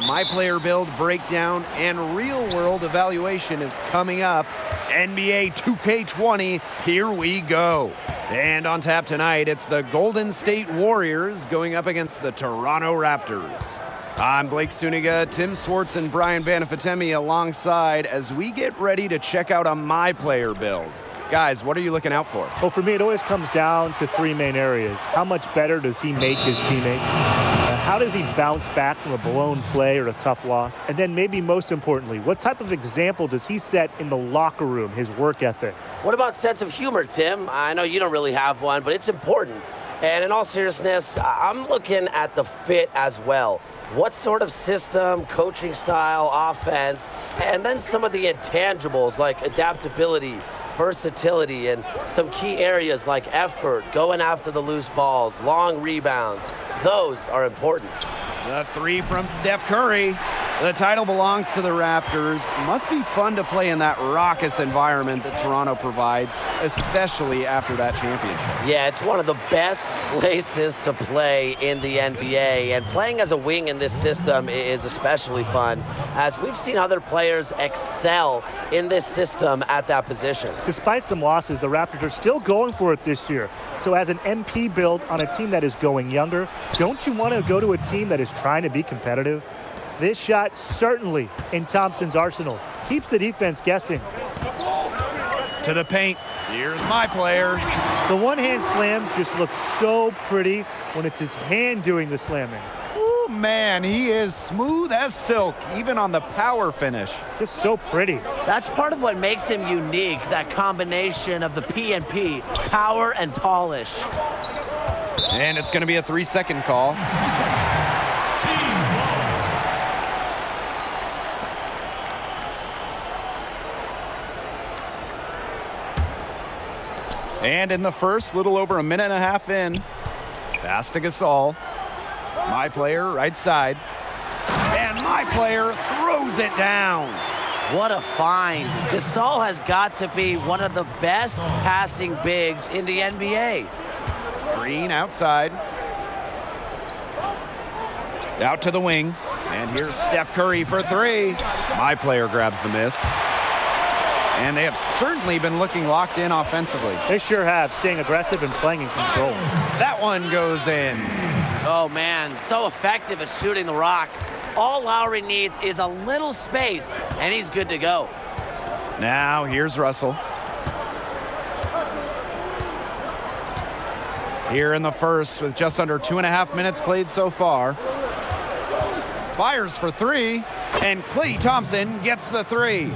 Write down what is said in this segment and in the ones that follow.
MyPlayer build breakdown and real-world evaluation is coming up. NBA 2K20, here we go. And on tap tonight, it's the Golden State Warriors going up against the Toronto Raptors. I'm Blake Suniga, Tim Swartz, and Brian Banafitemi alongside as we get ready to check out a MyPlayer build. Guys, what are you looking out for? Well, for me, it always comes down to three main areas. How much better does he make his teammates? How does he bounce back from a blown play or a tough loss? And then maybe most importantly, what type of example does he set in the locker room, his work ethic? What about sense of humor, Tim? I know you don't really have one, but it's important. And in all seriousness, I'm looking at the fit as well. What sort of system, coaching style, offense, and then some of the intangibles like adaptability, versatility, and some key areas like effort, going after the loose balls, long rebounds. Those are important. The three from Steph Curry. The title belongs to the Raptors. Must be fun to play in that raucous environment that Toronto provides, especially after that championship. Yeah, it's one of the best places to play in the NBA, and playing as a wing in this system is especially fun, as we've seen other players excel in this system at that position. Despite some losses, the Raptors are still going for it this year. So as an MP build on a team that is going younger, don't you want to go to a team that is trying to be competitive? This shot certainly in Thompson's arsenal keeps the defense guessing. To the paint. Here's MyPlayer. The one-hand slam just looks so pretty when it's his hand doing the slamming. Ooh, man, he is smooth as silk, even on the power finish. Just so pretty. That's part of what makes him unique, that combination of the P&P, power and polish. And it's going to be a 3-second call. And in the first, little over a minute and a half in, pass to Gasol. MyPlayer right side. And MyPlayer throws it down. What a find. Gasol has got to be one of the best passing bigs in the NBA. Green outside. Out to the wing. And here's Steph Curry for three. MyPlayer grabs the miss. And they have certainly been looking locked in offensively. They sure have, staying aggressive and playing in control. That one goes in. Oh, man, so effective at shooting the rock. All Lowry needs is a little space, and he's good to go. Now, here's Russell. Here in the first, with just under 2.5 minutes played so far. Fires for three, and Klay Thompson gets the three.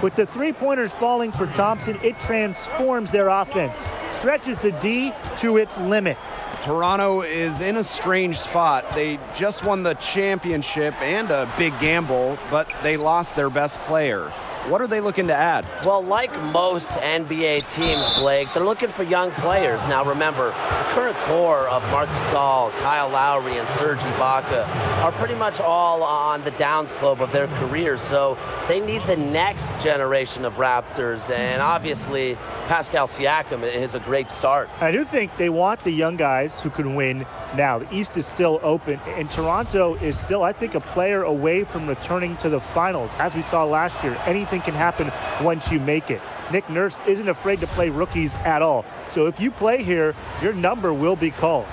With the three-pointers falling for Thompson, it transforms their offense, stretches the D to its limit. Toronto is in a strange spot. They just won the championship and a big gamble, but they lost their best player. What are they looking to add? Well, like most NBA teams, Blake, they're looking for young players. Now, remember, the current core of Marc Gasol, Kyle Lowry, and Serge Ibaka are pretty much all on the downslope of their careers, so they need the next generation of Raptors, and obviously, Pascal Siakam is a great start. I do think they want the young guys who can win now. The East is still open, and Toronto is still, I think, a player away from returning to the finals. As we saw last year, anything can happen once you make it. Nick Nurse isn't afraid to play rookies at all. So if you play here, your number will be called.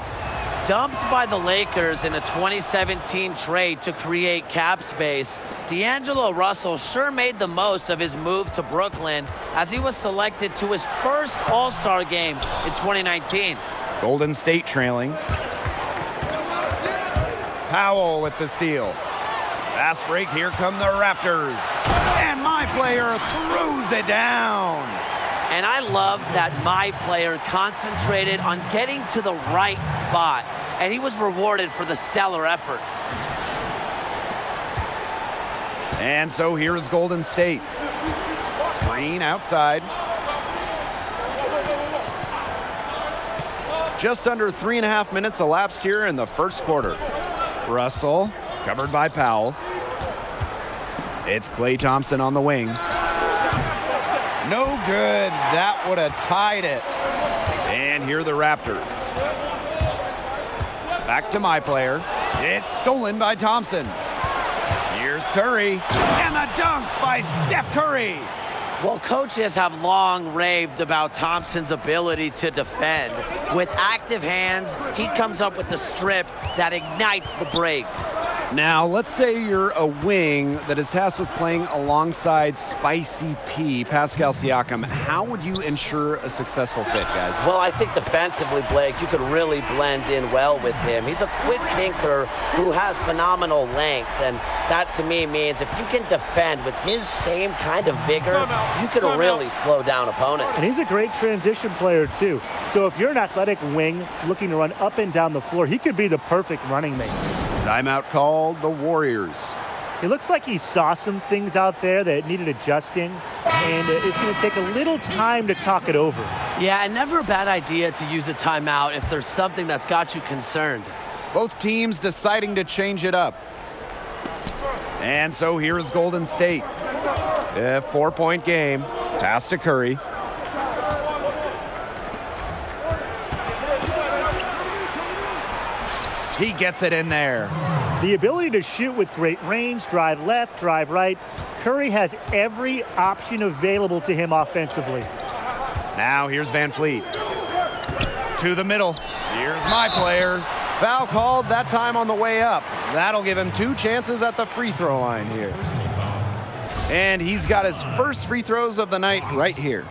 Dumped by the Lakers in a 2017 trade to create cap space, D'Angelo Russell sure made the most of his move to Brooklyn as he was selected to his first All-Star game in 2019. Golden State trailing. Powell with the steal. Fast break, here come the Raptors. And MyPlayer throws it down. And I love that MyPlayer concentrated on getting to the right spot, and he was rewarded for the stellar effort. And so here's Golden State. Green outside. Just under 3.5 minutes elapsed here in the first quarter. Russell, covered by Powell. It's Klay Thompson on the wing. No good. That would have tied it. And here are the Raptors. Back to MyPlayer. It's stolen by Thompson. Here's Curry, and the dunk by Steph Curry. Well, coaches have long raved about Thompson's ability to defend. With active hands, he comes up with the strip that ignites the break. Now, let's say you're a wing that is tasked with playing alongside Spicy P, Pascal Siakam. How would you ensure a successful fit, guys? Well, I think defensively, Blake, you could really blend in well with him. He's a quick thinker who has phenomenal length, and that to me means if you can defend with his same kind of vigor, you can really slow down opponents. And he's a great transition player, too. So if you're an athletic wing looking to run up and down the floor, he could be the perfect running mate. Timeout called the Warriors. It looks like he saw some things out there that needed adjusting, and it's going to take a little time to talk it over. Yeah, and never a bad idea to use a timeout if there's something that's got you concerned. Both teams deciding to change it up. And so here's Golden State. A 4-point game. Pass to Curry. He gets it in there. The ability to shoot with great range, drive left, drive right. Curry has every option available to him offensively. Now here's Van Fleet. To the middle. Here's MyPlayer. Foul called, that time on the way up. That'll give him 2 chances at the free throw line here. And he's got his first free throws of the night right here.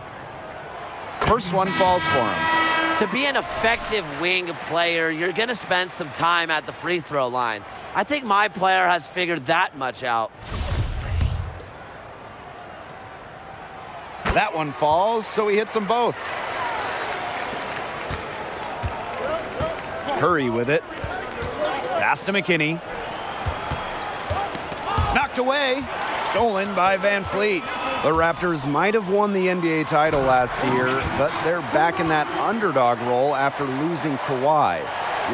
First one falls for him. To be an effective wing player, you're going to spend some time at the free throw line. I think MyPlayer has figured that much out. That one falls, so he hits them both. Curry with it. Pass to McKinney. Knocked away. Stolen by Van Fleet. The Raptors might have won the NBA title last year, but they're back in that underdog role after losing Kawhi.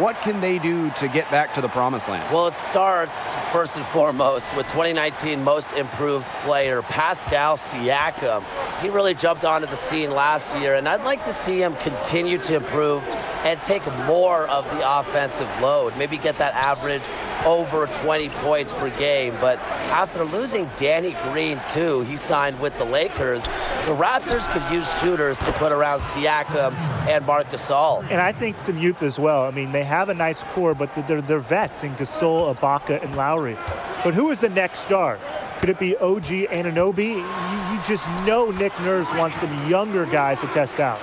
What can they do to get back to the promised land? Well, it starts first and foremost with 2019 Most Improved Player Pascal Siakam. He really jumped onto the scene last year, and I'd like to see him continue to improve and take more of the offensive load. Maybe get that average over 20 points per game. But after losing Danny Green, too, he signed with the Lakers. The Raptors could use shooters to put around Siakam and Marc Gasol. And I think some youth as well. I mean, they have a nice core, but they're vets in Gasol, Ibaka, and Lowry. But who is the next star? Could it be OG Anunoby? You just know Nick Nurse wants some younger guys to test out.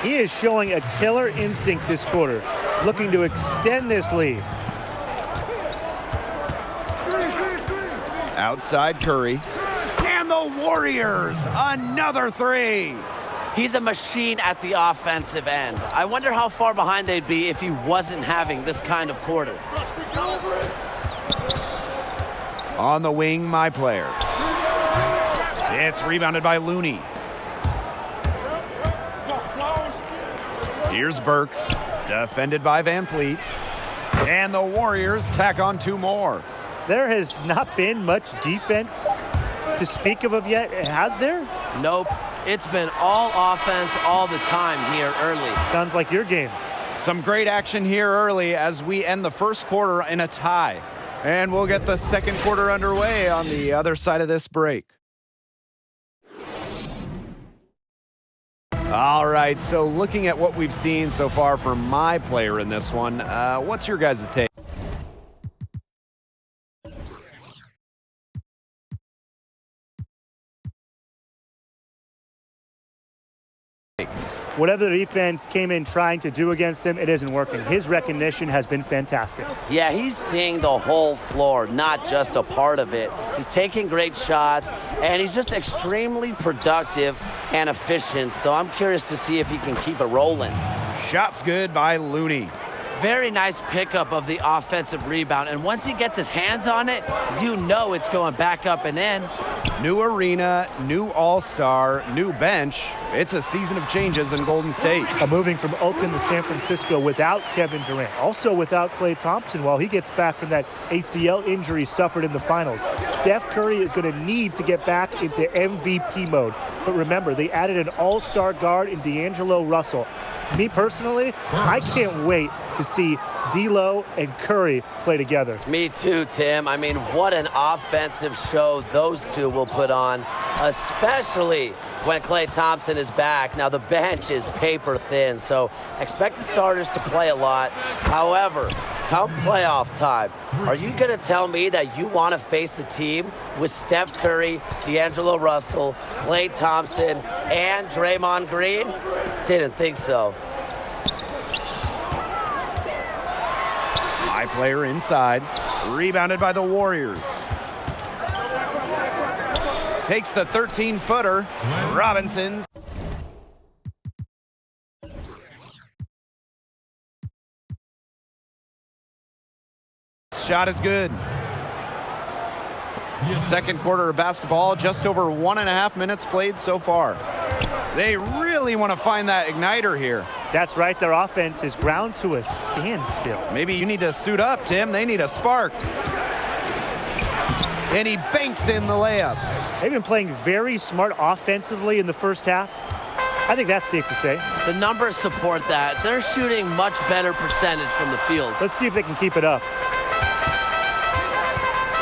He is showing a killer instinct this quarter, looking to extend this lead. Outside Curry. And the Warriors, another 3. He's a machine at the offensive end. I wonder how far behind they'd be if he wasn't having this kind of quarter. On the wing, MyPlayer. It's rebounded by Looney. Here's Burks, defended by Van Fleet. And the Warriors tack on 2 more. There has not been much defense to speak of yet, has there? Nope. It's been all offense all the time here early. Sounds like your game. Some great action here early as we end the first quarter in a tie. And we'll get the second quarter underway on the other side of this break. All right, so looking at what we've seen so far from MyPlayer in this one, what's your guys' take? Whatever the defense came in trying to do against him, it isn't working. His recognition has been fantastic. Yeah, he's seeing the whole floor, not just a part of it. He's taking great shots, and he's just extremely productive and efficient. So I'm curious to see if he can keep it rolling. Shots good by Looney. Very nice pickup of the offensive rebound. And once he gets his hands on it, you know it's going back up and in. New arena, new all-star, new bench. It's a season of changes in Golden State. Moving from Oakland to San Francisco without Kevin Durant. Also without Klay Thompson while he gets back from that ACL injury suffered in the finals. Steph Curry is going to need to get back into MVP mode. But remember, they added an all-star guard in D'Angelo Russell. Me personally, I can't wait to see D'Lo and Curry play together. Me too, Tim. I mean, what an offensive show those two will put on, especially when Klay Thompson is back. Now, the bench is paper thin, so expect the starters to play a lot. However, come playoff time, are you going to tell me that you want to face a team with Steph Curry, D'Angelo Russell, Klay Thompson, and Draymond Green? Didn't think so. MyPlayer inside, rebounded by the Warriors. Takes the 13-footer, Robinson's. Shot is good. Second quarter of basketball, just over 1.5 minutes played so far. They really want to find that igniter here. That's right, their offense is ground to a standstill. Maybe you need to suit up, Tim. They need a spark. And he banks in the layup. They've been playing very smart offensively in the first half. I think that's safe to say. The numbers support that. They're shooting much better percentage from the field. Let's see if they can keep it up.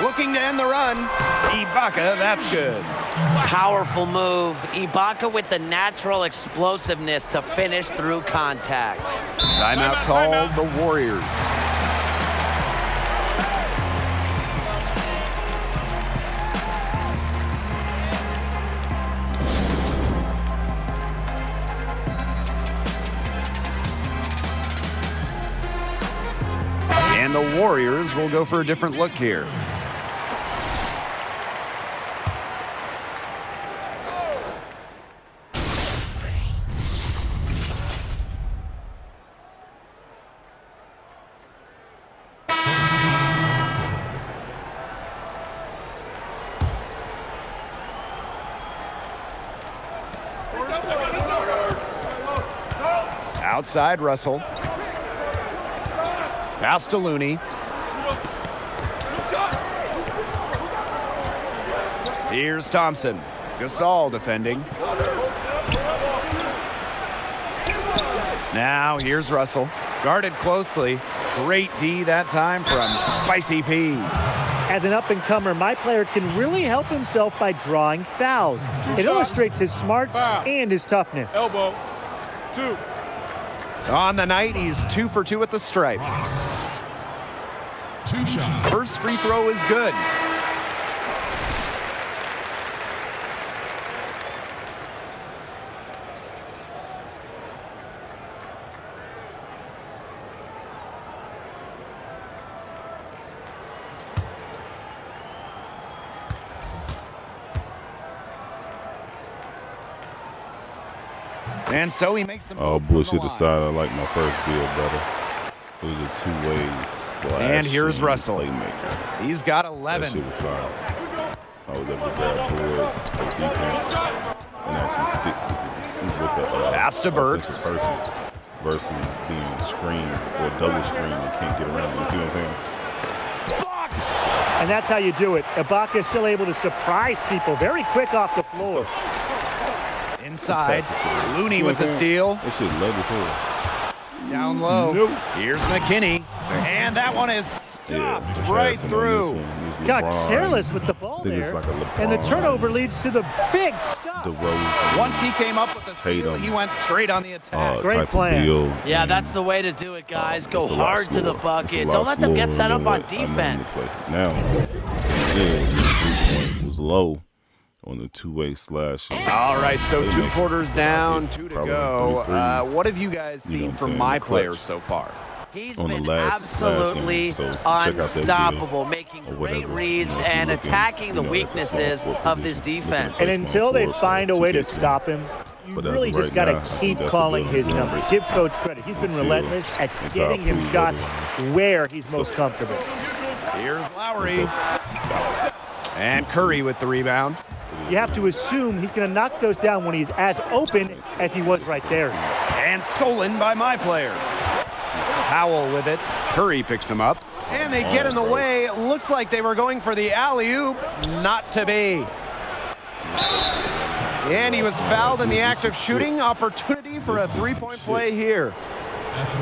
Looking to end the run. Ibaka, that's good. Powerful move. Ibaka with the natural explosiveness to finish through contact. Timeout called the Warriors. And the Warriors will go for a different look here. Outside, Russell. Pass to Looney. Here's Thompson. Gasol defending. Now here's Russell. Guarded closely. Great D that time from Spicy P. As an up-and-comer, MyPlayer can really help himself by drawing fouls. It illustrates his smarts and his toughness. Elbow. 2. On the night, he's 2 for 2 at the stripe. 2 shots. First free throw is good. And so he makes them. Oh, bullshit aside, I like my first build better. It was a two-way slash. And here's Russell. Playmaker. He's got That 11. shit was fire. I was able to grab boards, play defense, and actually stick with the Pass to Burks. offensive person versus being screened or double screened and can't get around. You see what I'm saying? And that's how you do it. Ibaka is still able to surprise people very quick off the floor. Inside, Pass it. Looney See with what the I'm steal. saying? That shit led as hell. Down low. Nope. Here's McKinney. And that one is Yeah, stopped right through. Got careless with the ball I think it's there. like a LeBron. And the turnover leads to the big stop. DeRozan. Once he came up with the steal, Tatum. he went straight on the attack. Great type plan. of deal. Yeah, And, that's the way to do it, guys. Go it's a lot hard to the slower. It's a bucket. lot Don't let them get slower set up than on what I normally defense. play. Now, yeah, the 3-point was low on the two-way slash. All right, so They 2 make quarters it down, 2 to probably go. 3 threes. What have you guys You know seen what from I'm my saying, the player clutch. so far? He's On the been last absolutely game, so check out that unstoppable, video making or great whatever. reads You know, if and you're looking, attacking the at the weaknesses small of this position, defense. And looking at until small they forward find a for way to 2K. stop him, you But as really of just right got to now, I think keep that's the calling deal. his You know, number. Give Coach credit. He's been until- relentless at until I getting him prove shots otherwise. where he's most comfortable. Here's Lowry. And Curry with the rebound. You have to assume he's going to knock those down when he's as open as he was right there. And stolen by my player. Powell with it. Curry picks him up. And they get in the way. Looked like they were going for the alley-oop. Not to be. And he was fouled in the act of shooting. Opportunity. ready for a three-point play here.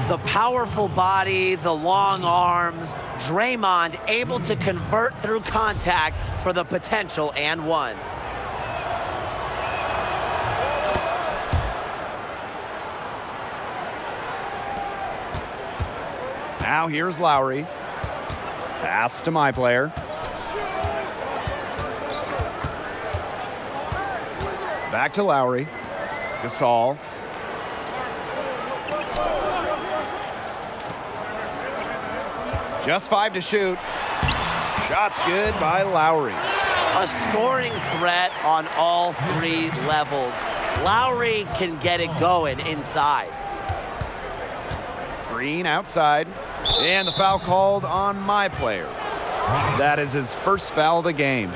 The powerful body, the long arms, Draymond able to convert through contact for the potential and one. Now here's Lowry. Pass to MyPlayer. Back to Lowry. Gasol. Just 5 to shoot. Shot's good by Lowry. A scoring threat on all three levels. Lowry can get it going inside. Green outside. And the foul called on MyPlayer. That is his first foul of the game.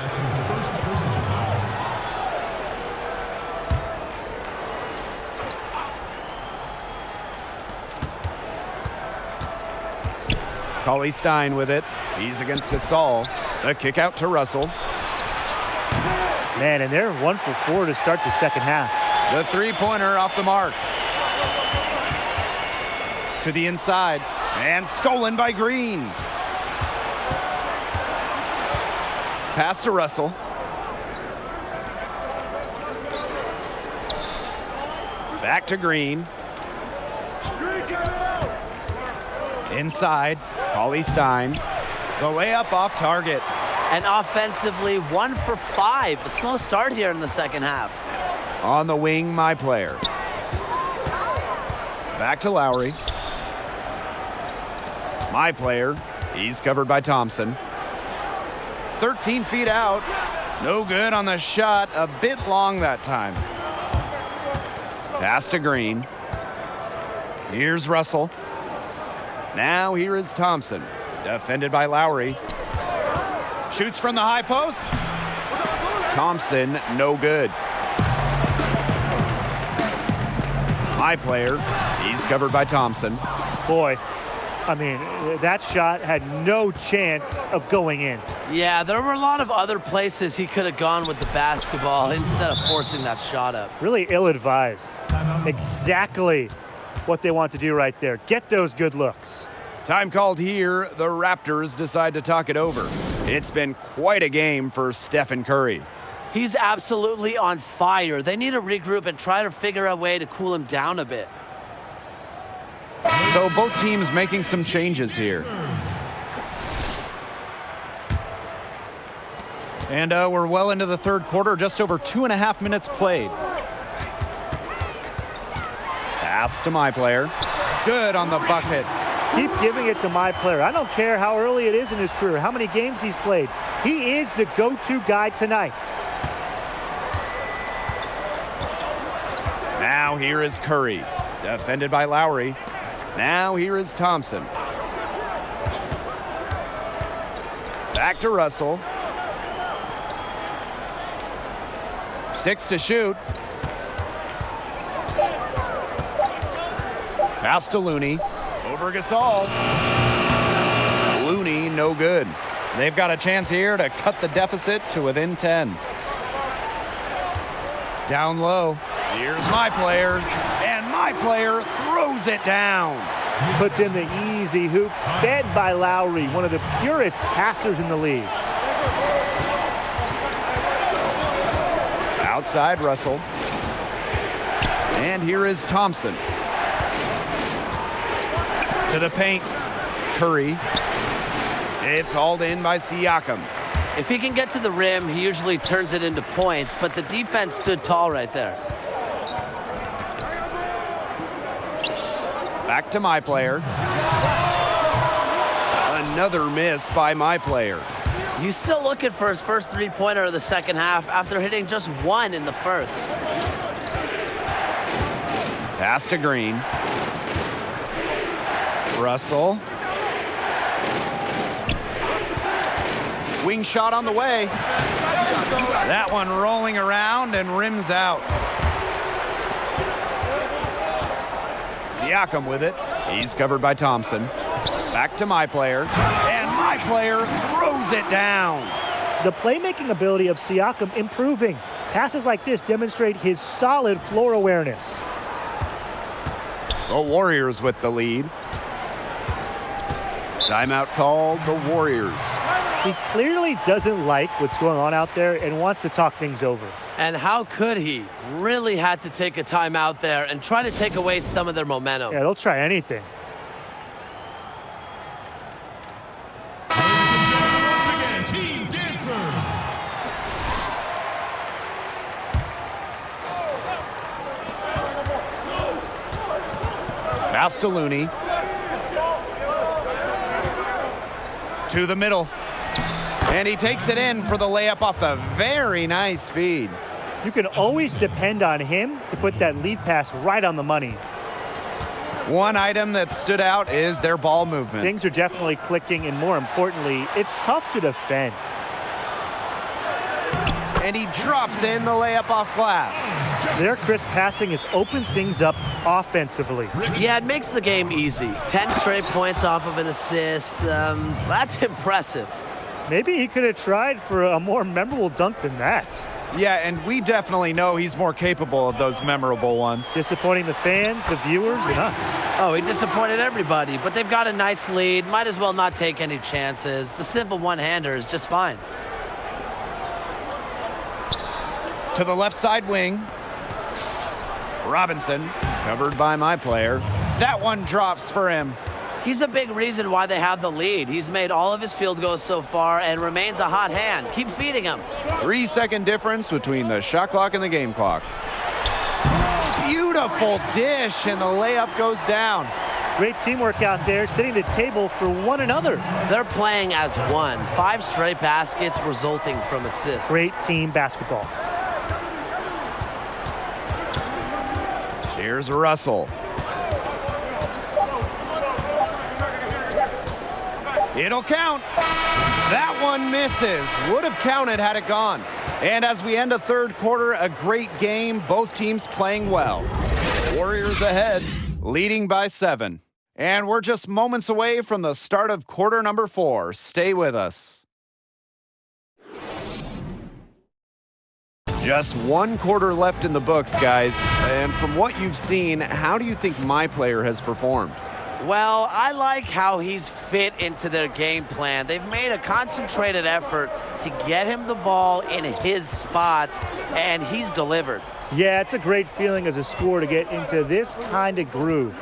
Cauley Stein with it. He's against Gasol. The kick out to Russell. Man, and they're 1 for 4 to start the second half. The three-pointer off the mark. To the inside. And stolen by Green. Pass to Russell. Back to Green. Inside. Cauley Stein. The layup off target. And offensively, 1 for 5. A slow start here in the second half. On the wing, MyPlayer. Back to Lowry. MyPlayer. He's covered by Thompson. 13 feet out. No good on the shot. A bit long that time. Pass to Green. Here's Russell. Now here is Thompson. Defended by Lowry. Shoots from the high post. Thompson, no good. MyPlayer. He's covered by Thompson. Boy, I mean, that shot had no chance of going in. Yeah, there were a lot of other places he could have gone with the basketball instead of forcing that shot up. Really ill-advised. Exactly what they want to do right there. Get those good looks. Time called here. The Raptors decide to talk it over. It's been quite a game for Stephen Curry. He's absolutely on fire. They need to regroup and try to figure a way to cool him down a bit. So both teams making some changes here. And we're well into the third quarter, just over 2.5 minutes played. Pass to MyPlayer. Good on the bucket. Keep giving it to MyPlayer. I don't care how early it is in his career, how many games he's played. He is the go-to guy tonight. Now here is Curry. Defended by Lowry. Now here is Thompson. Back to Russell. 6 to shoot. Pass to Looney. Over Gasol. Looney, no good. They've got a chance here to cut the deficit to within 10. Down low. Here's MyPlayer. And MyPlayer throws it down. Puts in the easy hoop, fed by Lowry, one of the purest passers in the league. Outside Russell. And here is Thompson. To the paint. Curry. It's hauled in by Siakam. If he can get to the rim, he usually turns it into points, but the defense stood tall right there. Back to MyPlayer. Another miss by MyPlayer. He's still looking for his first three-pointer of the second half after hitting just one in the first. Pass to Green. Russell. Wing shot on the way. That one rolling around and rims out. Siakam with it. He's covered by Thompson. Back to MyPlayer. And MyPlayer throws it down. The playmaking ability of Siakam improving. Passes like this demonstrate his solid floor awareness. The Warriors with the lead. Timeout called, the Warriors. He clearly doesn't like what's going on out there and wants to talk things over. And how could he? Really had to take a timeout there and try to take away some of their momentum. Yeah, they'll try anything. Once again, Team Dancers. Pass to Looney. To the middle. And he takes it in for the layup off the very nice feed. You can always depend on him to put that lead pass right on the money. One item that stood out is their ball movement. Things are definitely clicking, and more importantly, it's tough to defend. And he drops in the layup off glass. Their crisp passing has opened things up offensively. Yeah, it makes the game easy. 10 straight points off of an assist. That's impressive. Maybe he could have tried for a more memorable dunk than that. Yeah, and we definitely know he's more capable of those memorable ones. Disappointing the fans, the viewers, and us. Oh, he disappointed everybody, but they've got a nice lead. Might as well not take any chances. The simple one-hander is just fine. To the left side wing. Robinson, covered by MyPlayer. That one drops for him. He's a big reason why they have the lead. He's made all of his field goals so far and remains a hot hand. Keep feeding him. 3-second difference between the shot clock and the game clock. Beautiful dish, and the layup goes down. Great teamwork out there, setting the table for one another. They're playing as one. 5 straight baskets resulting from assists. Great team basketball. Here's Russell. It'll count. That one misses. Would have counted had it gone. And as we end a third quarter, a great game. Both teams playing well. Warriors ahead, leading by 7. And we're just moments away from the start of quarter number 4. Stay with us. Just 1 quarter left in the books, guys. And from what you've seen, how do you think MyPlayer has performed? Well, I like how he's fit into their game plan. They've made a concentrated effort to get him the ball in his spots, and he's delivered. Yeah, it's a great feeling as a scorer to get into this kind of groove.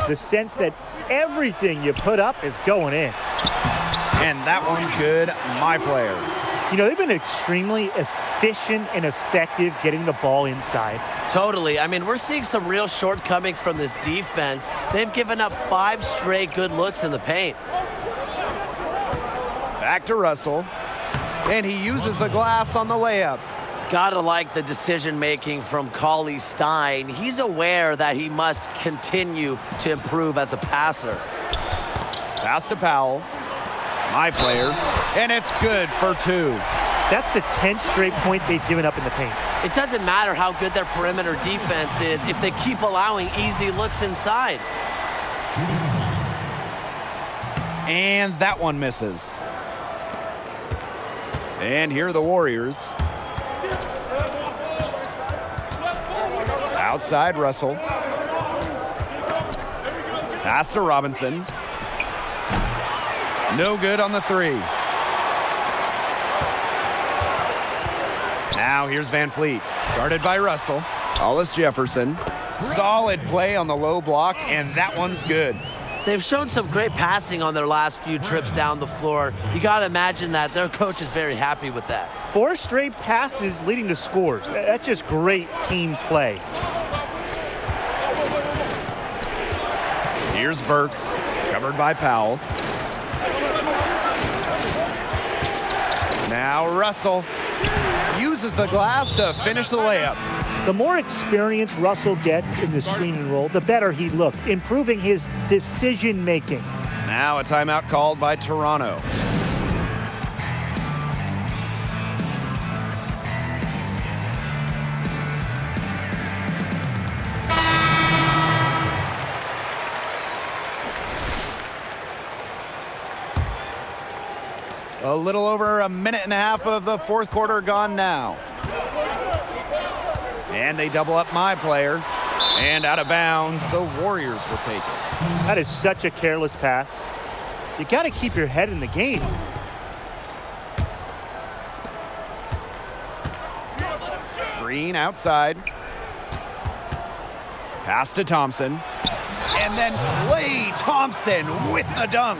The sense that everything you put up is going in. And that one's good. MyPlayer. You know, they've been extremely efficient and effective getting the ball inside. Totally. I mean, we're seeing some real shortcomings from this defense. They've given up 5 straight good looks in the paint. Back to Russell. And he uses the glass on the layup. Gotta like the decision-making from Cauley Stein. He's aware that he must continue to improve as a passer. Pass to Powell. MyPlayer. And it's good for 2. That's the 10th straight point they've given up in the paint. It doesn't matter how good their perimeter defense is if they keep allowing easy looks inside. And that one misses. And here are the Warriors. Outside Russell. Pass to Robinson. No good on the 3. Now here's Van Fleet. Guarded by Russell. Hollis Jefferson. Solid play on the low block, and that one's good. They've shown some great passing on their last few trips down the floor. You got to imagine that their coach is very happy with that. 4 straight passes leading to scores. That's just great team play. Here's Burks, covered by Powell. Now Russell uses the glass to finish the layup. The more experience Russell gets in the screen and roll, the better he looked, improving his decision-making. Now a timeout called by Toronto. A little over a minute and a half of the fourth quarter gone now. And they double up MyPlayer. And out of bounds, the Warriors will take it. That is such a careless pass. You got to keep your head in the game. Green outside. Pass to Thompson. And then Klay Thompson with the dunk.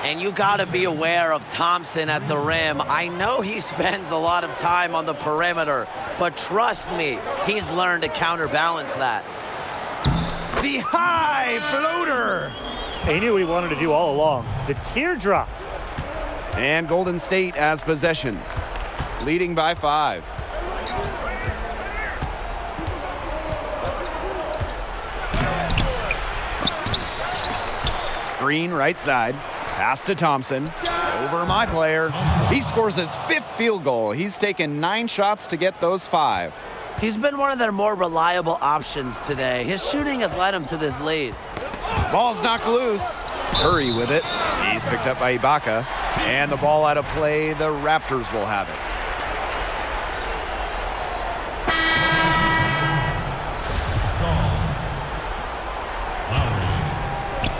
And you got to be aware of Thompson at the rim. I know he spends a lot of time on the perimeter, but trust me, he's learned to counterbalance that. The high floater. He knew what he wanted to do all along. The teardrop. And Golden State has possession, leading by 5. Green right side. Pass to Thompson. Over MyPlayer. He scores his 5th field goal. He's taken 9 shots to get those 5. He's been one of their more reliable options today. His shooting has led him to this lead. Ball's knocked loose. Curry with it. He's picked up by Ibaka. And the ball out of play. The Raptors will have it.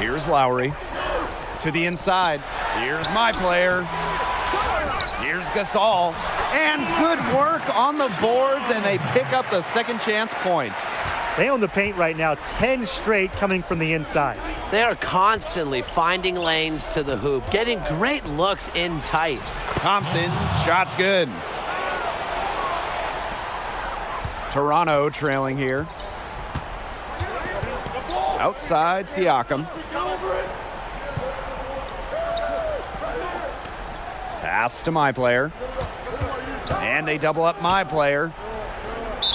Here's Lowry. To the inside. Here's MyPlayer. Here's Gasol. And good work on the boards, and they pick up the second chance points. They own the paint right now, 10 straight coming from the inside. They are constantly finding lanes to the hoop, getting great looks in tight. Thompson's shot's good. Toronto trailing here. Outside Siakam. Pass to MyPlayer. And they double up MyPlayer.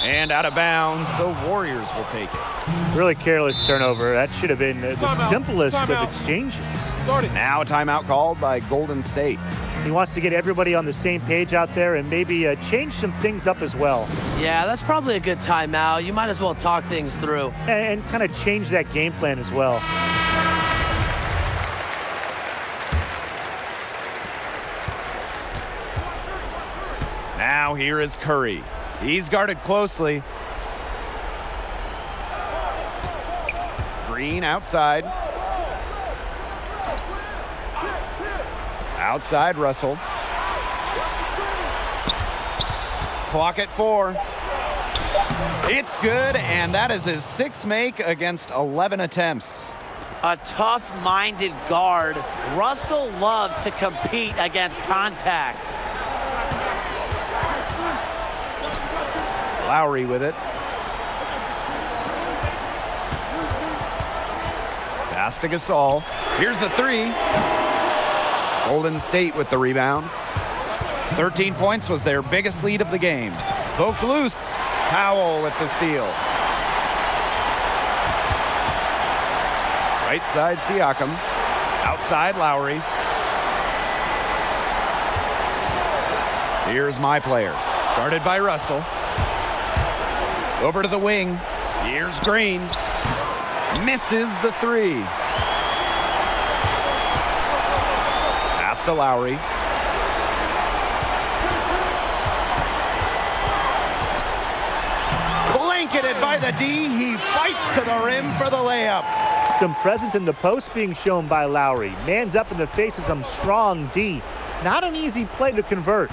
And out of bounds, the Warriors will take it. Really careless turnover. That should have been the simplest of exchanges. Now a timeout called by Golden State. He wants to get everybody on the same page out there and maybe change some things up as well. Yeah, that's probably a good timeout. You might as well talk things through. And kind of change that game plan as well. Now here is Curry. He's guarded closely. Green outside. Outside Russell. Clock at 4. It's good, and that is his 6th make against 11 attempts. A tough-minded guard. Russell loves to compete against contact. Lowry with it. Pass to Gasol. Here's the 3. Golden State with the rebound. 13 points was their biggest lead of the game. Poked loose. Powell with the steal. Right side Siakam. Outside Lowry. Here's MyPlayer. Guarded by Russell. Over to the wing. Here's Green. Misses the 3. Pass to Lowry. Blanketed by the D. He fights to the rim for the layup. Some presence in the post being shown by Lowry. Man's up in the face of some strong D. Not an easy play to convert.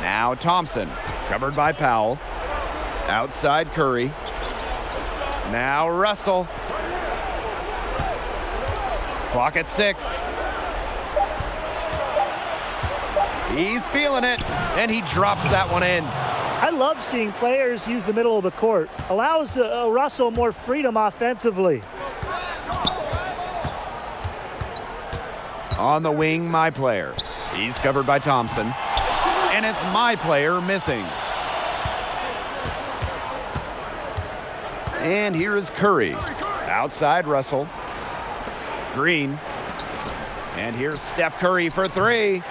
Now Thompson. Covered by Powell. Outside Curry. Now Russell. Clock at 6. He's feeling it, and he drops that one in. I love seeing players use the middle of the court. Allows Russell more freedom offensively. On the wing, MyPlayer. He's covered by Thompson. And it's MyPlayer missing. And here is Curry. Outside Russell. Green. And here's Steph Curry for 3.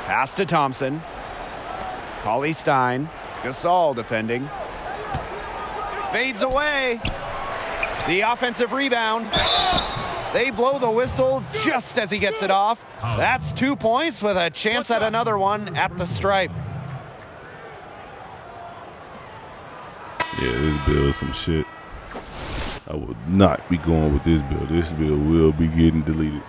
Pass to Thompson. Paulie Stein. Gasol defending. Fades away. The offensive rebound. They blow the whistle just as he gets it off. That's 2 points with a chance at another one at the stripe. Yeah, this build is some shit. I will not be going with this build. This build will be getting deleted.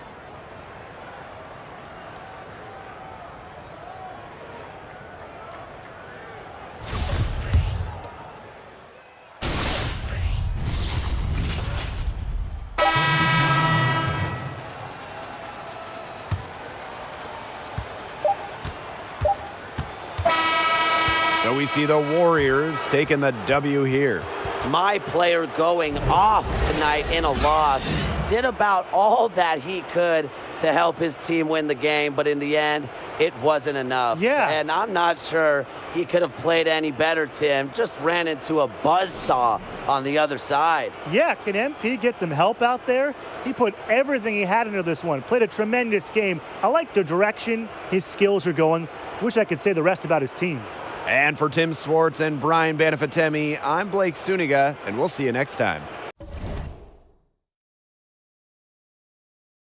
So we see the Warriors taking the W here. MyPlayer going off tonight in a loss. Did about all that he could to help his team win the game, but in the end, it wasn't enough. Yeah. And I'm not sure he could have played any better, Tim. Just ran into a buzzsaw on the other side. Yeah, can MP get some help out there? He put everything he had into this one. Played a tremendous game. I like the direction his skills are going. Wish I could say the rest about his team. And for Tim Swartz and Brian Banafitemi, I'm Blake Suniga, and we'll see you next time.